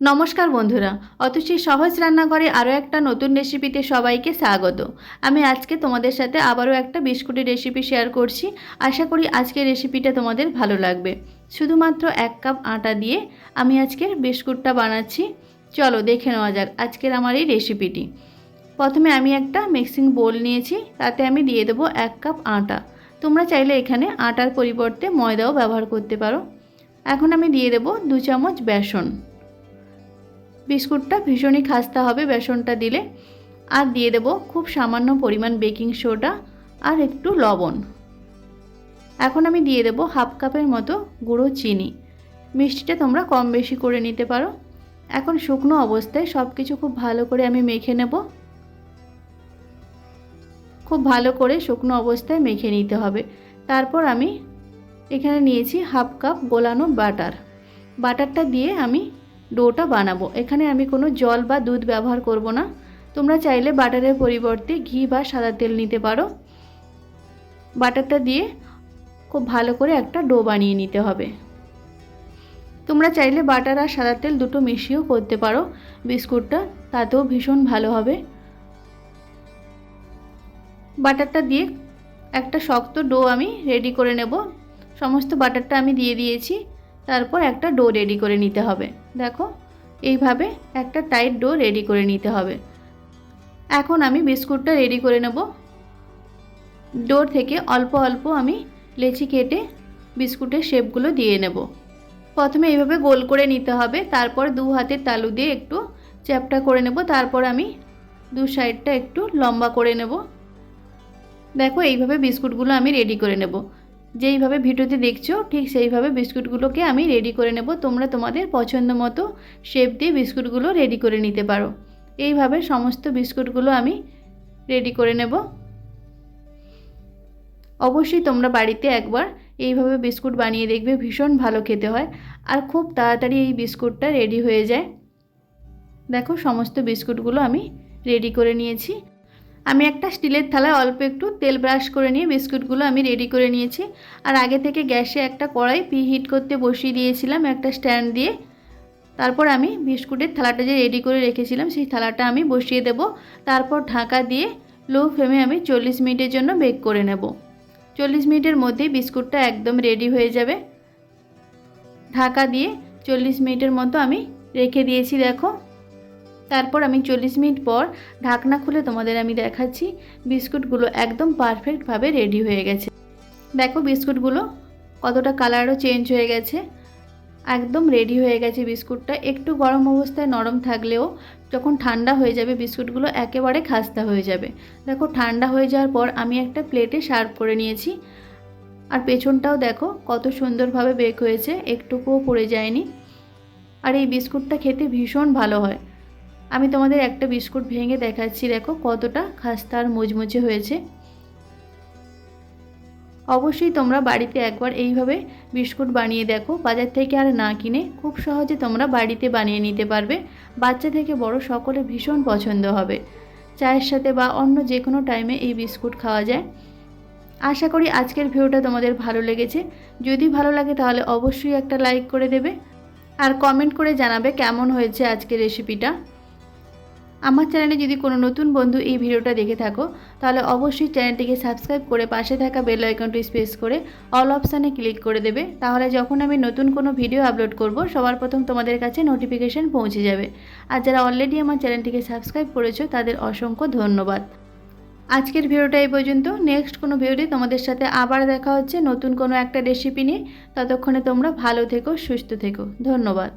নমস্কার বন্ধুরা, অতসী সহজ রান্নাঘরে আরও একটা নতুন রেসিপিতে সবাইকে স্বাগত। আমি আজকে তোমাদের সাথে আবারও একটা বিস্কুটের রেসিপি শেয়ার করছি। আশা করি আজকের রেসিপিটা তোমাদের ভালো লাগবে। শুধুমাত্র 1 কাপ আটা দিয়ে আমি আজকের বিস্কুটটা বানাচ্ছি। চলো দেখে নেওয়া যাক আজকের আমার এই রেসিপিটি। প্রথমে আমি একটা মিক্সিং বোল নিয়েছি, তাতে আমি দিয়ে দেবো 1 কাপ আটা। তোমরা চাইলে এখানে আটার পরিবর্তে ময়দাও ব্যবহার করতে পারো। এখন আমি দিয়ে দেবো 2 চামচ বেসন। বিস্কুটটা ভীষণই খাস্তা হবে বেসনটা দিলে। আর দিয়ে দেব খুব সামান্য পরিমাণ বেকিং সোডা আর একটু লবণ। এখন আমি দিয়ে দেব 1/2 কাপের মতো গুঁড়ো চিনি। মিষ্টিটা তোমরা কম বেশি করে নিতে পারো। এখন শুকনো অবস্থায় সব কিছু খুব ভালো করে আমি মেখে নেব। খুব ভালো করে শুকনো অবস্থায় মেখে নিতে হবে। তারপর আমি এখানে নিয়েছি 1/2 কাপ গোলানো বাটারটা দিয়ে আমি ডোটা বানাবো। এখানে আমি কোনো জল বা দুধ ব্যবহার করব না। তোমরা চাইলে বাটারের পরিবর্তে ঘি বা সাদা তেল নিতে পারো। বাটারটা দিয়ে খুব ভালো করে একটা ডো বানিয়ে নিতে হবে। তোমরা চাইলে বাটার আর সাদা তেল দুটো মিশিয়েও করতে পারো বিস্কুটটা, তাতেও ভীষণ ভালো হবে। বাটারটা দিয়ে একটা শক্ত ডো আমি রেডি করে নেব। সমস্ত বাটারটা আমি দিয়ে দিয়েছি। তারপর একটা ডো রেডি করে নিতে হবে। দেখো এইভাবে একটা টাইট ডো রেডি করে নিতে হবে। এখন আমি বিস্কুটটা রেডি করে নেব। ডোর থেকে অল্প অল্প আমি লেচি কেটে বিস্কুটের শেপগুলো দিয়ে নেব। প্রথমে এইভাবে গোল করে নিতে হবে, তারপর 2 হাতের তালু দিয়ে একটু চ্যাপটা করে নেব। তারপর আমি দু সাইডটা একটু লম্বা করে নেব। দেখো এইভাবে বিস্কুটগুলো আমি রেডি করে নেব। যেইভাবে ভিডিওতে দেখছো ঠিক সেইভাবে বিস্কুটগুলোকে আমি রেডি করে নেব। তোমরা তোমাদের পছন্দ মতো শেপ দিয়ে বিস্কুটগুলো রেডি করে নিতে পারো। এইভাবে সমস্ত বিস্কুটগুলো আমি রেডি করে নেব। অবশ্যই তোমরা বাড়িতে একবার এইভাবে বিস্কুট বানিয়ে দেখবে, ভীষণ ভালো খেতে হয় আর খুব তাড়াতাড়ি এই বিস্কুটটা রেডি হয়ে যায়। দেখো সমস্ত বিস্কুটগুলো আমি রেডি করে নিয়েছি। আমি একটা স্টিলের থালায় অল্প একটু তেল ব্রাশ করে নিয়ে বিস্কুটগুলো আমি রেডি করে নিয়েছি। আর আগে থেকে গ্যাসে একটা কড়াই প্রিহিট করতে বসিয়ে দিয়েছিলাম একটা স্ট্যান্ড দিয়ে। তারপর আমি বিস্কুটের থালাটা যে রেডি করে রেখেছিলাম সেই থালাটা আমি বসিয়ে দেব। তারপর ঢাকা দিয়ে লো ফ্লেমে আমি 40 মিনিটের জন্য বেক করে নেব। 40 মিনিটের মধ্যেই বিস্কুটটা একদম রেডি হয়ে যাবে। ঢাকা দিয়ে 40 মিনিটের মতো আমি রেখে দিয়েছি। দেখো তারপর আমি 40 মিনিট পর ঢাকনা খুলে তোমাদের আমি দেখাচ্ছি বিস্কুটগুলো একদম পারফেক্টভাবে রেডি হয়ে গেছে। দেখো বিস্কুটগুলো কতটা কালারও চেঞ্জ হয়ে গেছে, একদম রেডি হয়ে গেছে বিস্কুটটা। একটু গরম অবস্থায় নরম থাকলেও যখন ঠান্ডা হয়ে যাবে বিস্কুটগুলো একেবারে খাস্তা হয়ে যাবে। দেখো ঠান্ডা হয়ে যাওয়ার পর আমি একটা প্লেটে সার্ভ করে নিয়েছি। আর পেছনটাও দেখো কত সুন্দরভাবে বেক হয়েছে, একটুকুও পড়ে যায়নি। আর এই বিস্কুটটা খেতে ভীষণ ভালো হয়। আমি তোমাদের একটা বিস্কুট ভেঙে দেখাচ্ছি, দেখো কতটা খাস্তা আর মুচমুচে হয়েছে। অবশ্যই তোমরা বাড়িতে একবার এইভাবে বিস্কুট বানিয়ে দেখো, বাজার থেকে আর না কিনে খুব সহজে তোমরা বাড়িতে বানিয়ে নিতে পারবে। বাচ্চা থেকে বড় সকলে ভীষণ পছন্দ হবে। চায়ের সাথে বা অন্য যে কোনো টাইমে এই বিস্কুট খাওয়া যায়। আশা করি আজকের ভিডিওটা তোমাদের ভালো লেগেছে। যদি ভালো লাগে তাহলে অবশ্যই একটা লাইক করে দেবে আর কমেন্ট করে জানাবে কেমন হয়েছে আজকের রেসিপিটা। আমার চ্যানেলে যদি কোনো নতুন বন্ধু এই ভিডিওটা দেখে থাকো তাহলে অবশ্যই চ্যানেলটিকে সাবস্ক্রাইব করে পাশে থাকা বেল আইকনটি প্রেস করে অল অপশানে ক্লিক করে দেবে। তাহলে যখন আমি নতুন কোনো ভিডিও আপলোড করব সবার প্রথম তোমাদের কাছে নোটিফিকেশান পৌঁছে যাবে। আর যারা অলরেডি আমার চ্যানেলটিকে সাবস্ক্রাইব করেছো তাদের অসংখ্য ধন্যবাদ। আজকের ভিডিওটা এই পর্যন্ত। নেক্সট কোনো ভিডিওতে তোমাদের সাথে আবার দেখা হচ্ছে নতুন কোনো একটা রেসিপি নিয়ে। ততক্ষণে তোমরা ভালো থেকো, সুস্থ থেকো। ধন্যবাদ।